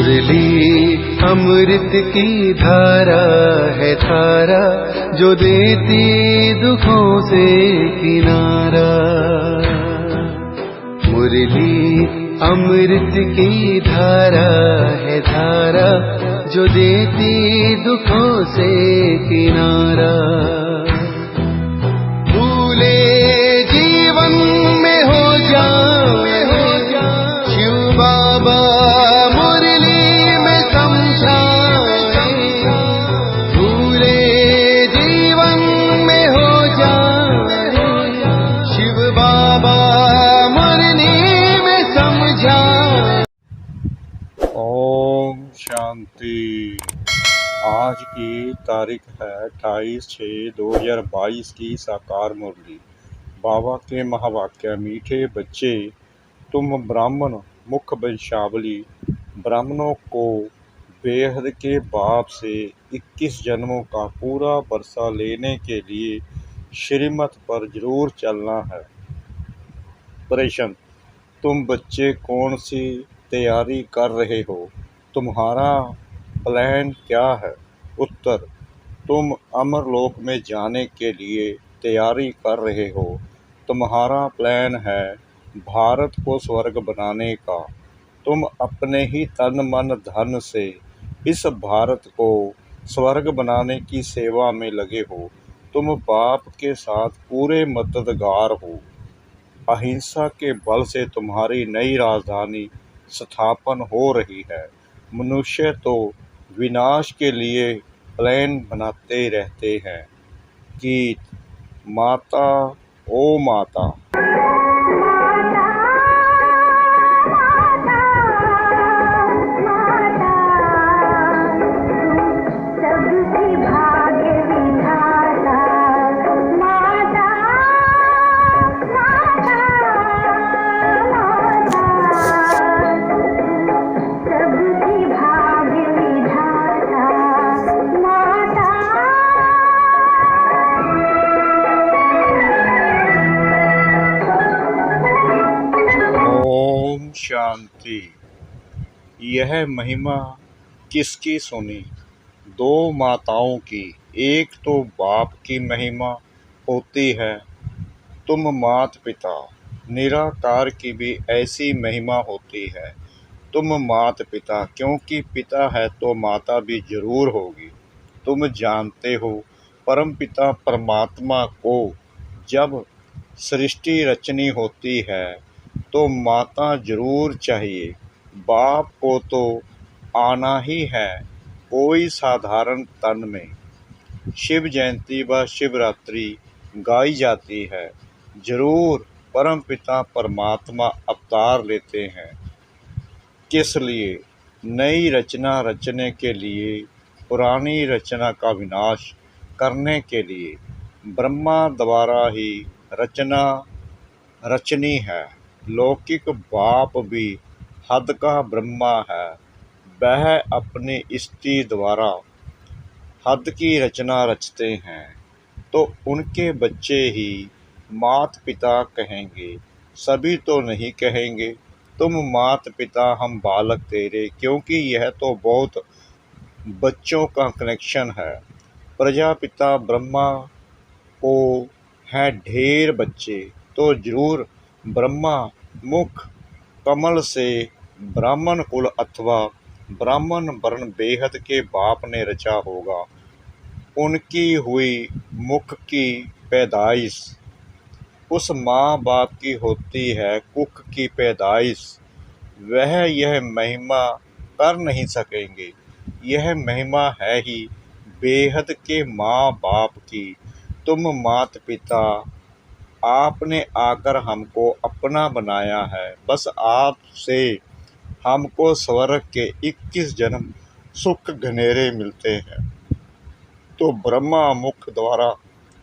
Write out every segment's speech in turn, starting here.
मुरली अमृत की धारा है धारा, जो देती दुखों से किनारा। मुरली अमृत की धारा है धारा, जो देती दुखों से किनारा। भूले जीवन में हो जाए शिव बाबा मुरली में समझाए। भूले जीवन में हो जाए शिव बाबा मुरली में समझाए। ओम शांति। आज की तारीख है 28/6/2022 की साकार मुरली। बाबा के महावाक्य। मीठे बच्चे, तुम ब्राह्मण मुख वंशावली ब्राह्मणों को बेहद के बाप से 21 जन्मों का पूरा वर्षा लेने के लिए श्रीमत पर जरूर चलना है। प्रश्न: तुम बच्चे कौन सी तैयारी कर रहे हो? तुम्हारा प्लान क्या है? उत्तर: तुम अमरलोक में जाने के लिए तैयारी कर रहे हो। तुम्हारा प्लान है भारत को स्वर्ग बनाने का। तुम अपने ही तन मन धन से इस भारत को स्वर्ग बनाने की सेवा में लगे हो। तुम बाप के साथ पूरे मददगार हो। अहिंसा के बल से तुम्हारी नई राजधानी स्थापन हो रही है। मनुष्य तो विनाश के लिए प्लान बनाते रहते हैं। गीत। माता ओ माता। शांति। यह महिमा किसकी सुनी? दो माताओं की। एक तो बाप की महिमा होती है, तुम मात पिता। निराकार की भी ऐसी महिमा होती है, तुम मात पिता। क्योंकि पिता है तो माता भी जरूर होगी। तुम जानते हो परम पिता परमात्मा को जब सृष्टि रचनी होती है तो माता जरूर चाहिए। बाप को तो आना ही है कोई साधारण तन में। शिव जयंती व शिवरात्रि गाई जाती है। जरूर परम पिता परमात्मा अवतार लेते हैं। किस लिए? नई रचना रचने के लिए, पुरानी रचना का विनाश करने के लिए। ब्रह्मा द्वारा ही रचना रचनी है। लौकिक बाप भी हद का ब्रह्मा है। वह अपनी स्त्री द्वारा हद की रचना रचते हैं तो उनके बच्चे ही मात पिता कहेंगे। सभी तो नहीं कहेंगे तुम मात पिता हम बालक तेरे, क्योंकि यह तो बहुत बच्चों का कनेक्शन है। प्रजापिता ब्रह्मा को हैं ढेर बच्चे, तो जरूर ब्रह्मा मुख कमल से ब्राह्मण कुल अथवा ब्राह्मण वर्ण बेहद के बाप ने रचा होगा। उनकी हुई मुख की पैदाइश उस माँ बाप की होती है कुख की पैदाइश। वह यह महिमा कर नहीं सकेंगे। यह महिमा है ही बेहद के माँ बाप की। तुम मात पिता, आपने आकर हमको अपना बनाया है। बस आपसे हमको स्वर्ग के 21 जन्म सुख घनेरे मिलते हैं। तो ब्रह्मा मुख द्वारा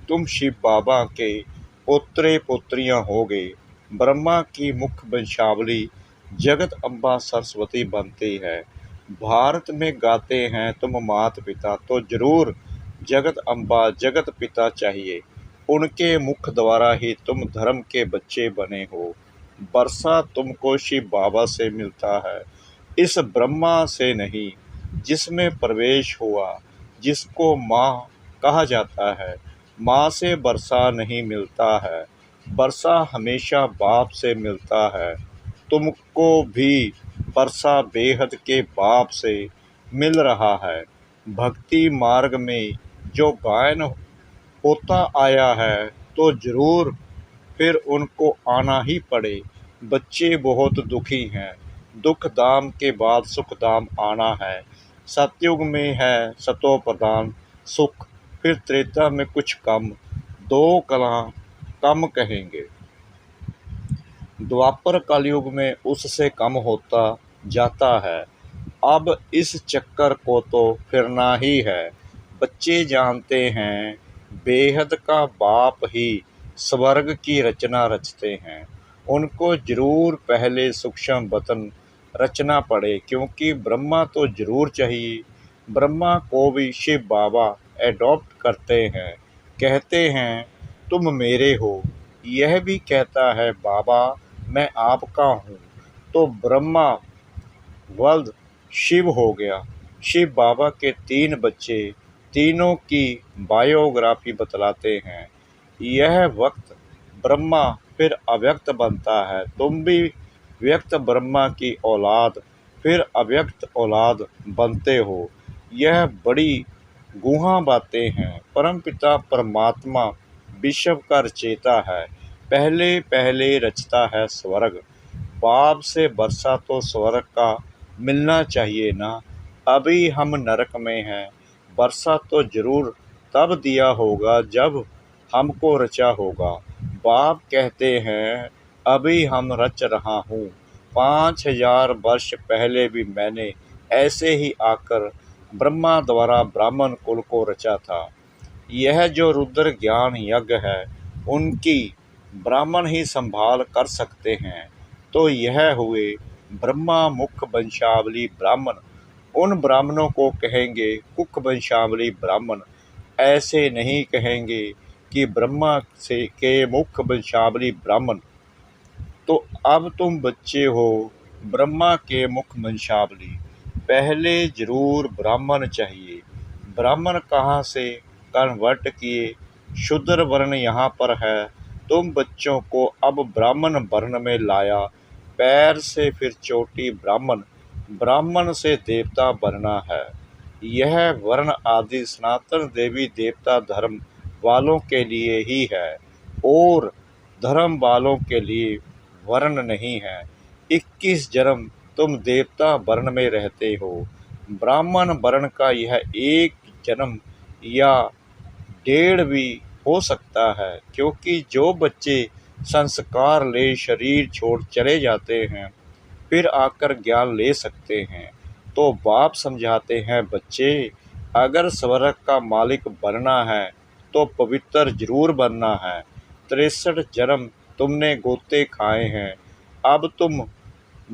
तुम शिव बाबा के पोत्रे पोत्रियां हो गए। ब्रह्मा की मुख वंशावली जगत अम्बा सरस्वती बनती है। भारत में गाते हैं तुम मात पिता, तो जरूर जगत अम्बा जगत पिता चाहिए। उनके मुख द्वारा ही तुम धर्म के बच्चे बने हो। वर्षा तुमको शिव बाबा से मिलता है। इस ब्रह्मा से नहीं जिसमें प्रवेश हुआ, जिसको माँ कहा जाता है। माँ से वर्षा नहीं मिलता है, वर्षा हमेशा बाप से मिलता है। तुमको भी वर्षा बेहद के बाप से मिल रहा है। भक्ति मार्ग में जो गायन होता आया है तो जरूर फिर उनको आना ही पड़े। बच्चे बहुत दुखी हैं, दुख धाम के बाद सुख धाम आना है। सतयुग में है सतो प्रधान सुख, फिर त्रेता में कुछ कम, दो कला कम कहेंगे। द्वापर कलयुग में उससे कम होता जाता है। अब इस चक्कर को तो फिरना ही है। बच्चे जानते हैं बेहद का बाप ही स्वर्ग की रचना रचते हैं। उनको जरूर पहले सूक्ष्म वतन रचना पड़े, क्योंकि ब्रह्मा तो जरूर चाहिए। ब्रह्मा को भी शिव बाबा एडॉप्ट करते हैं, कहते हैं तुम मेरे हो। यह भी कहता है बाबा मैं आपका हूँ। तो ब्रह्मा वल्द शिव हो गया। शिव बाबा के 3 बच्चे, तीनों की बायोग्राफी बतलाते हैं। यह वक्त ब्रह्मा फिर अव्यक्त बनता है। तुम भी व्यक्त ब्रह्मा की औलाद फिर अव्यक्त औलाद बनते हो। यह बड़ी गूढ़ बातें हैं। परमपिता परमात्मा विश्व का रचयिता है। पहले पहले रचता है स्वर्ग। बाप से वर्षा तो स्वर्ग का मिलना चाहिए ना। अभी हम नरक में हैं। वर्षा तो जरूर तब दिया होगा जब हमको रचा होगा। बाप कहते हैं अभी हम रच रहा हूँ। 5000 वर्ष पहले भी मैंने ऐसे ही आकर ब्रह्मा द्वारा ब्राह्मण कुल को रचा था। यह जो रुद्र ज्ञान यज्ञ है उनकी ब्राह्मण ही संभाल कर सकते हैं। तो यह हुए ब्रह्मा मुख वंशावली ब्राह्मण। उन ब्राह्मणों को कहेंगे कुख वंशावली ब्राह्मण। ऐसे नहीं कहेंगे कि ब्रह्मा से के मुख वंशावली ब्राह्मण। तो अब तुम बच्चे हो ब्रह्मा के मुख वंशावली। पहले जरूर ब्राह्मण चाहिए। ब्राह्मण कहाँ से कन्वर्ट किए, शूद्र वर्ण यहाँ पर है। तुम बच्चों को अब ब्राह्मण वर्ण में लाया। पैर से फिर चोटी ब्राह्मण, ब्राह्मण से देवता बनना है। यह वर्ण आदि सनातन देवी देवता धर्म वालों के लिए ही है और धर्म वालों के लिए वर्ण नहीं है। 21 जन्म तुम देवता वर्ण में रहते हो। ब्राह्मण वर्ण का यह एक जन्म या 1.5 भी हो सकता है, क्योंकि जो बच्चे संस्कार ले शरीर छोड़ चले जाते हैं फिर आकर ज्ञान ले सकते हैं। तो बाप समझाते हैं बच्चे अगर स्वर्ग का मालिक बनना है तो पवित्र जरूर बनना है। 63 जन्म तुमने गोते खाए हैं, अब तुम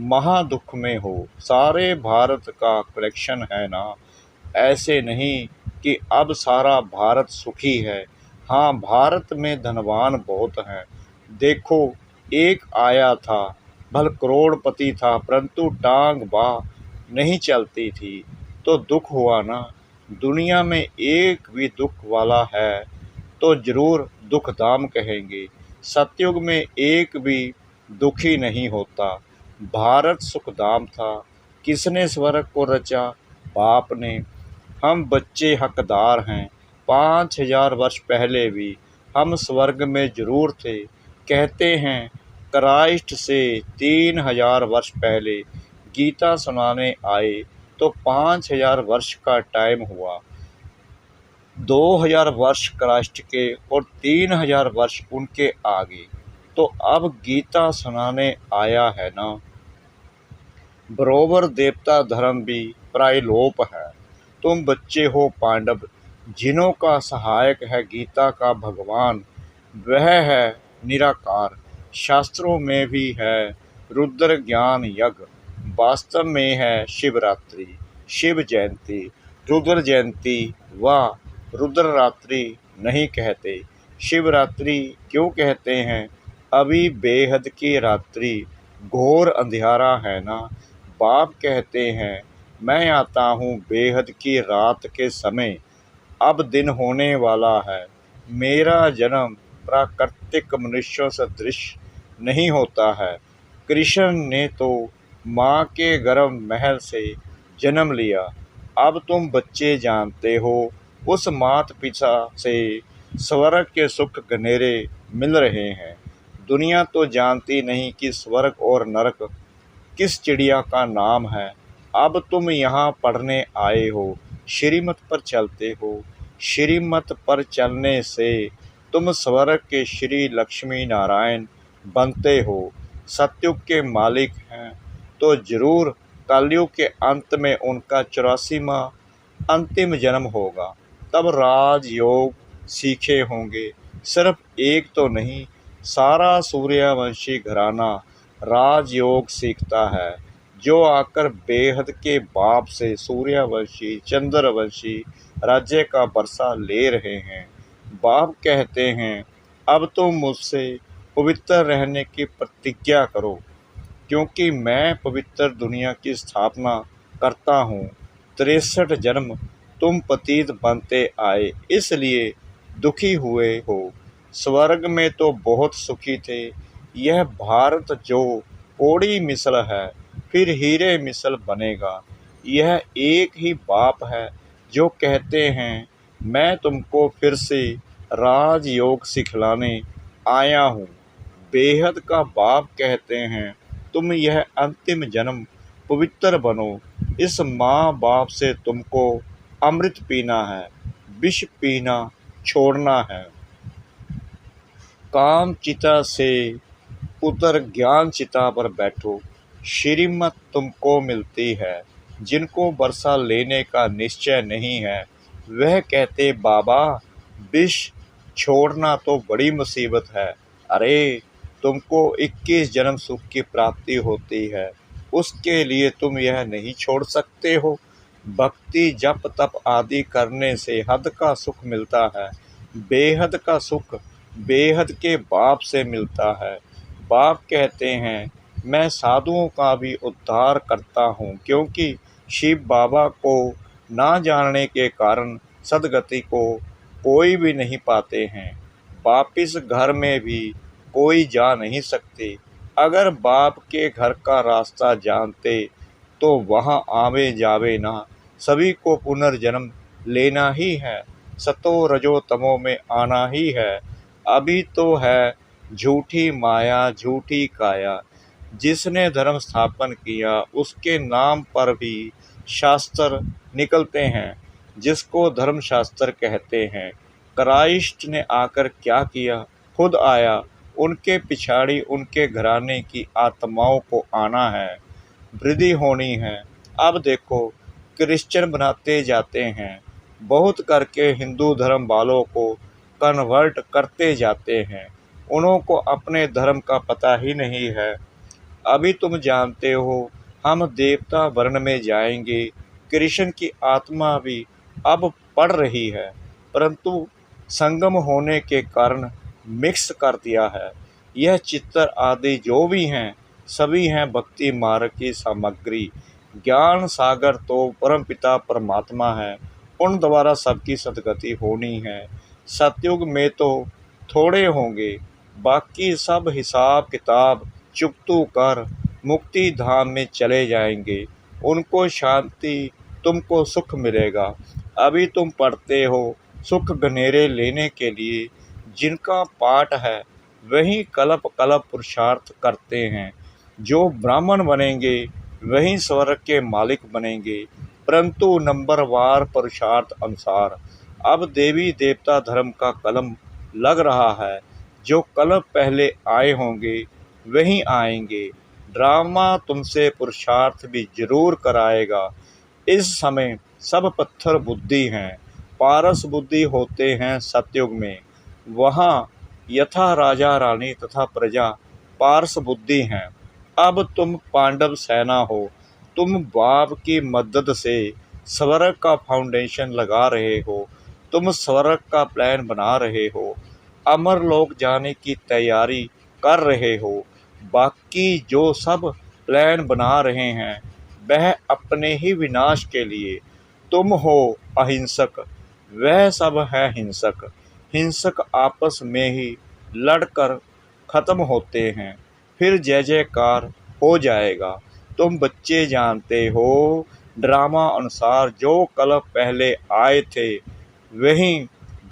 महादुख में हो। सारे भारत का कलेक्शन है ना। ऐसे नहीं कि अब सारा भारत सुखी है। हाँ, भारत में धनवान बहुत हैं। देखो एक आया था, भल करोड़पति था, परंतु टांग बाह नहीं चलती थी, तो दुख हुआ ना। दुनिया में एक भी दुख वाला है तो जरूर दुख धाम कहेंगे। सतयुग में एक भी दुखी नहीं होता। भारत सुखधाम था। किसने स्वर्ग को रचा? बाप ने। हम बच्चे हकदार हैं। 5000 वर्ष पहले भी हम स्वर्ग में जरूर थे। कहते हैं क्राइस्ट से 3000 वर्ष पहले गीता सुनाने आए तो 5000 वर्ष का टाइम हुआ। 2000 वर्ष क्राइस्ट के और 3000 वर्ष उनके आगे। तो अब गीता सुनाने आया है ना। बरोबर देवता धर्म भी प्रायलोप है। तुम बच्चे हो पांडव, जिन्हों का सहायक है गीता का भगवान, वह है निराकार। शास्त्रों में भी है रुद्र ज्ञान यज्ञ, वास्तव में है शिवरात्रि, शिव जयंती। रुद्र जयंती व रुद्र रात्रि नहीं कहते, शिवरात्रि क्यों कहते हैं? अभी बेहद की रात्रि, घोर अंधियारा है ना। बाप कहते हैं, मैं आता हूँ बेहद की रात के समय, अब दिन होने वाला है। मेरा जन्म प्राकृतिक मनुष्यों सदृश नहीं होता है। कृष्ण ने तो माँ के गर्भ महल से जन्म लिया। अब तुम बच्चे जानते हो, उस मात पिता से स्वर्ग के सुख घनेरे मिल रहे हैं। दुनिया तो जानती नहीं कि स्वर्ग और नरक किस चिड़िया का नाम है। अब तुम यहाँ पढ़ने आए हो, श्रीमत पर चलते हो। श्रीमत पर चलने से तुम स्वर्ग के श्री लक्ष्मी नारायण बनते हो। सतयुग के मालिक हैं तो जरूर कलयुग के अंत में उनका 84वां अंतिम जन्म होगा। तब राजयोग सीखे होंगे। सिर्फ एक तो नहीं, सारा सूर्यवंशी घराना राजयोग सीखता है, जो आकर बेहद के बाप से सूर्यवंशी चंद्रवंशी राज्य का बरसा ले रहे हैं। बाप कहते हैं, अब तुम मुझसे पवित्र रहने की प्रतिज्ञा करो, क्योंकि मैं पवित्र दुनिया की स्थापना करता हूँ। 63 जन्म तुम पतित बनते आए, इसलिए दुखी हुए हो। स्वर्ग में तो बहुत सुखी थे। यह भारत जो कौड़ी मिसल है, फिर हीरे मिसल बनेगा। यह एक ही बाप है जो कहते हैं, मैं तुमको फिर से राजयोग सिखलाने आया हूँ। बेहद का बाप कहते हैं, तुम यह अंतिम जन्म पवित्र बनो। इस माँ बाप से तुमको अमृत पीना है, विष पीना छोड़ना है। काम चिता से उतर ज्ञान चिता पर बैठो। श्रीमत तुमको मिलती है। जिनको बरसा लेने का निश्चय नहीं है, वह कहते, बाबा विष छोड़ना तो बड़ी मुसीबत है। अरे, तुमको 21 जन्म सुख की प्राप्ति होती है, उसके लिए तुम यह नहीं छोड़ सकते हो। भक्ति जप तप आदि करने से हद का सुख मिलता है। बेहद का सुख बेहद के बाप से मिलता है। बाप कहते हैं, मैं साधुओं का भी उद्धार करता हूँ, क्योंकि शिव बाबा को ना जानने के कारण सदगति को कोई भी नहीं पाते हैं। वापिस घर में भी कोई जा नहीं सकते। अगर बाप के घर का रास्ता जानते तो वहाँ आवे जावे ना, सभी को पुनर्जन्म लेना ही है, सतो रजो तमो में आना ही है। अभी तो है झूठी माया झूठी काया। जिसने धर्म स्थापन किया उसके नाम पर भी शास्त्र निकलते हैं, जिसको धर्म शास्त्र कहते हैं। क्राइस्ट ने आकर क्या किया? खुद आया। उनके पिछाड़ी उनके घराने की आत्माओं को आना है, वृद्धि होनी है। अब देखो, क्रिश्चियन बनाते जाते हैं, बहुत करके हिंदू धर्म वालों को कन्वर्ट करते जाते हैं। उन्हों को अपने धर्म का पता ही नहीं है। अभी तुम जानते हो, हम देवता वर्ण में जाएंगे। कृष्ण की आत्मा भी अब पढ़ रही है, परंतु संगम होने के कारण मिक्स कर दिया है। यह चित्र आदि जो भी हैं, सभी हैं भक्ति मार्ग की सामग्री। ज्ञान सागर तो परमपिता परमात्मा है, उन द्वारा सबकी सदगति होनी है। सतयुग में तो थोड़े होंगे, बाकी सब हिसाब किताब चुकतू कर मुक्ति धाम में चले जाएंगे। उनको शांति, तुमको सुख मिलेगा। अभी तुम पढ़ते हो सुख घनेरे लेने के लिए। जिनका पाठ है वही कल्प कल्प पुरुषार्थ करते हैं। जो ब्राह्मण बनेंगे वही स्वर्ग के मालिक बनेंगे, परंतु नंबरवार पुरुषार्थ अनुसार। अब देवी देवता धर्म का कलम लग रहा है। जो कल्प पहले आए होंगे वही आएंगे। ड्रामा तुमसे पुरुषार्थ भी जरूर कराएगा। इस समय सब पत्थर बुद्धि हैं, पारस बुद्धि होते हैं सतयुग में। वहाँ यथा राजा रानी तथा प्रजा पारस बुद्धि हैं। अब तुम पांडव सेना हो। तुम बाप की मदद से स्वर्ग का फाउंडेशन लगा रहे हो। तुम स्वर्ग का प्लान बना रहे हो। अमर लोक जाने की तैयारी कर रहे हो। बाकी जो सब प्लान बना रहे हैं वह अपने ही विनाश के लिए। तुम हो अहिंसक, वह सब है हिंसक। हिंसक आपस में ही लड़कर खत्म होते हैं, फिर जय जयकार हो जाएगा। तुम बच्चे जानते हो, ड्रामा अनुसार जो कल पहले आए थे वही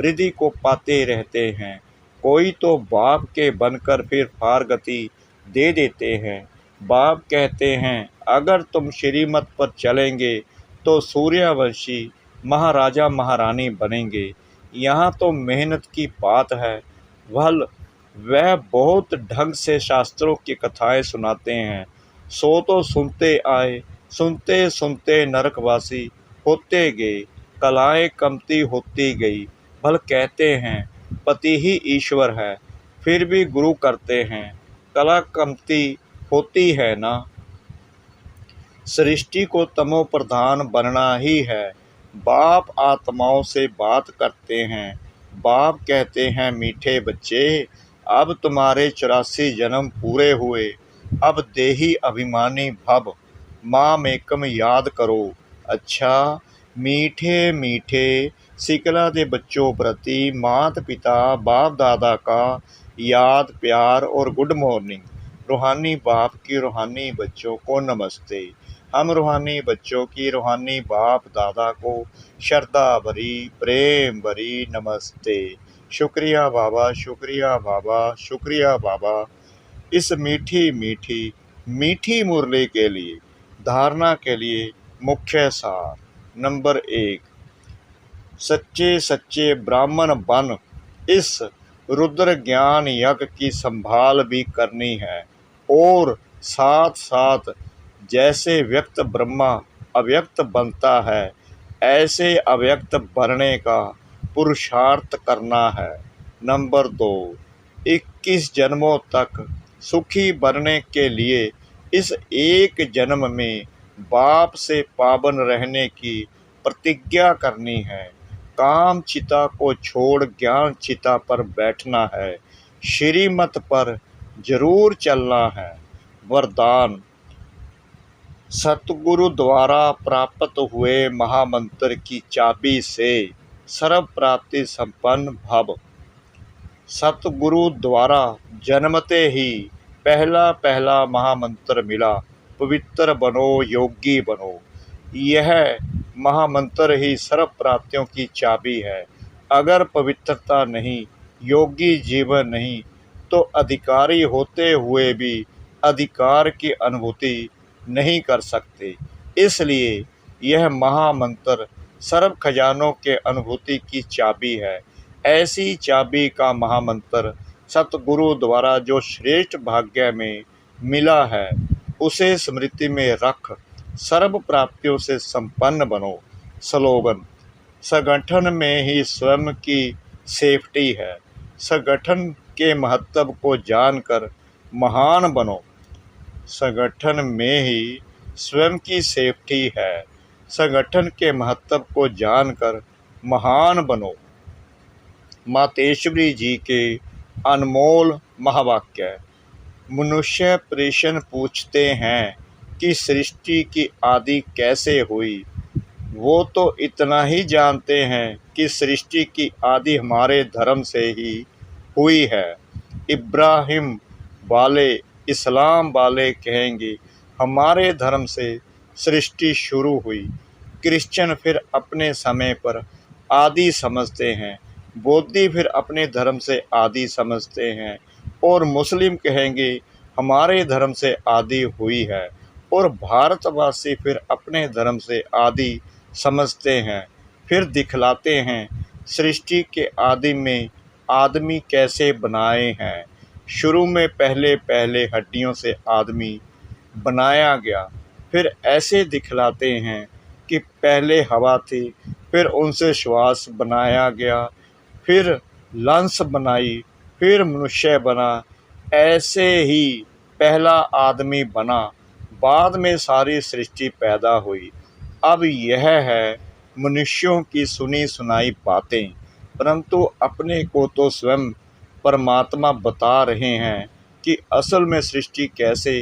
वृद्धि को पाते रहते हैं। कोई तो बाप के बनकर फिर फारगति दे देते हैं। बाप कहते हैं, अगर तुम श्रीमत पर चलेंगे तो सूर्यवंशी महाराजा महारानी बनेंगे। यहाँ तो मेहनत की बात है। वह बहुत ढंग से शास्त्रों की कथाएं सुनाते हैं। सो तो सुनते आए, सुनते सुनते नरकवासी होते गए, कलाएं कमती होती गई। भल कहते हैं पति ही ईश्वर है, फिर भी गुरु करते हैं, कला कमती होती है ना। सृष्टि को तमो प्रधान बनना ही है। बाप आत्माओं से बात करते हैं। बाप कहते हैं, मीठे बच्चे, अब तुम्हारे 84 जन्म पूरे हुए। अब देही अभिमानी भव, माँ मेकम याद करो। अच्छा, मीठे मीठे सिकला दे बच्चों प्रति माता पिता बाप दादा का याद, प्यार और गुड मॉर्निंग। रूहानी बाप की रूहानी बच्चों को नमस्ते। हम रूहानी बच्चों की रूहानी बाप दादा को श्रद्धा भरी, प्रेम भरी नमस्ते। शुक्रिया बाबा, शुक्रिया बाबा, शुक्रिया बाबा। इस मीठी मीठी मीठी मुरली के लिए, धारणा के लिए मुख्य सार। नंबर 1, सच्चे सच्चे ब्राह्मण बन इस रुद्र ज्ञान यज्ञ की संभाल भी करनी है, और साथ साथ जैसे व्यक्त ब्रह्मा अव्यक्त बनता है, ऐसे अव्यक्त बनने का पुरुषार्थ करना है। नंबर 2, 21 जन्मों तक सुखी बनने के लिए इस एक जन्म में बाप से पावन रहने की प्रतिज्ञा करनी है। काम चिता को छोड़ ज्ञान चिता पर बैठना है। श्रीमत पर जरूर चलना है। वरदान, सतगुरु द्वारा प्राप्त हुए महामंत्र की चाबी से सर्व प्राप्ति संपन्न भव। सतगुरु द्वारा जन्मते ही पहला पहला महामंत्र मिला, पवित्र बनो, योगी बनो। यह महामंत्र ही सर्व प्राप्तियों की चाबी है। अगर पवित्रता नहीं, योगी जीवन नहीं, तो अधिकारी होते हुए भी अधिकार की अनुभूति नहीं कर सकते। इसलिए यह महामंत्र सर्व खजानों के अनुभूति की चाबी है। ऐसी चाबी का महामंत्र सतगुरु द्वारा जो श्रेष्ठ भाग्य में मिला है, उसे स्मृति में रख सर्व प्राप्तियों से संपन्न बनो। स्लोगन, संगठन में ही स्वयं की सेफ्टी है। संगठन के महत्व को जानकर महान बनो। संगठन में ही स्वयं की सेफ्टी है। संगठन के महत्व को जानकर महान बनो। मातेश्वरी जी के अनमोल महावाक्य। मनुष्य प्रश्न पूछते हैं कि सृष्टि की आदि कैसे हुई। वो तो इतना ही जानते हैं कि सृष्टि की आदि हमारे धर्म से ही हुई है। इब्राहिम वाले, इस्लाम वाले कहेंगे हमारे धर्म से सृष्टि शुरू हुई। क्रिश्चियन फिर अपने समय पर आदि समझते हैं। बौद्धी फिर अपने धर्म से आदि समझते हैं। और मुस्लिम कहेंगे हमारे धर्म से आदि हुई है। और भारतवासी फिर अपने धर्म से आदि समझते हैं। फिर दिखलाते हैं सृष्टि के आदि में आदमी कैसे बनाए हैं। शुरू में पहले पहले हड्डियों से आदमी बनाया गया। फिर ऐसे दिखलाते हैं कि पहले हवा थी, फिर उनसे श्वास बनाया गया, फिर लंस बनाई, फिर मनुष्य बना। ऐसे ही पहला आदमी बना, बाद में सारी सृष्टि पैदा हुई। अब यह है मनुष्यों की सुनी सुनाई बातें, परंतु अपने को तो स्वयं परमात्मा बता रहे हैं कि असल में सृष्टि कैसे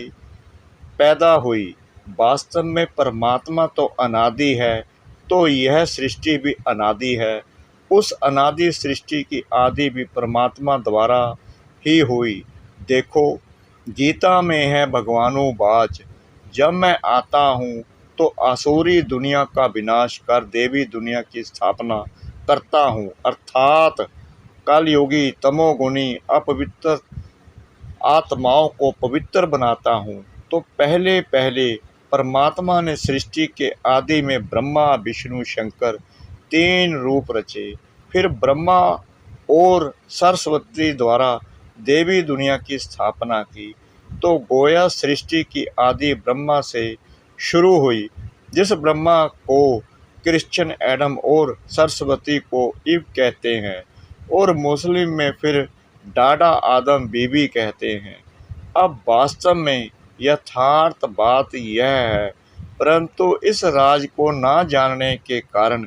पैदा हुई। वास्तव में परमात्मा तो अनादि है, तो यह सृष्टि भी अनादि है। उस अनादि सृष्टि की आदि भी परमात्मा द्वारा ही हुई। देखो, गीता में है भगवानुवाच, जब मैं आता हूँ तो आसुरी दुनिया का विनाश कर देवी दुनिया की स्थापना करता हूँ। अर्थात कलयुगी तमोगुणी अपवित्र आत्माओं को पवित्र बनाता हूँ। तो पहले पहले परमात्मा ने सृष्टि के आदि में ब्रह्मा विष्णु शंकर 3 रूप रचे। फिर ब्रह्मा और सरस्वती द्वारा देवी दुनिया की स्थापना की। तो गोया सृष्टि की आदि ब्रह्मा से शुरू हुई। जिस ब्रह्मा को क्रिश्चियन एडम और सरस्वती को ईव कहते हैं, और मुस्लिम में फिर डाडा आदम बीबी कहते हैं। अब वास्तव में यथार्थ बात यह है, परंतु इस राज को ना जानने के कारण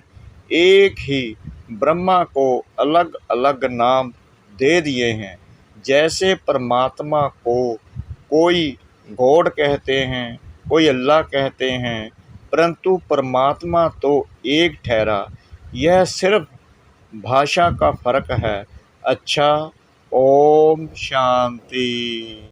एक ही ब्रह्मा को अलग अलग नाम दे दिए हैं। जैसे परमात्मा को कोई गॉड कहते हैं, कोई अल्लाह कहते हैं, परंतु परमात्मा तो एक ठहरा। यह सिर्फ भाषा का फर्क है। अच्छा, ओम शांति।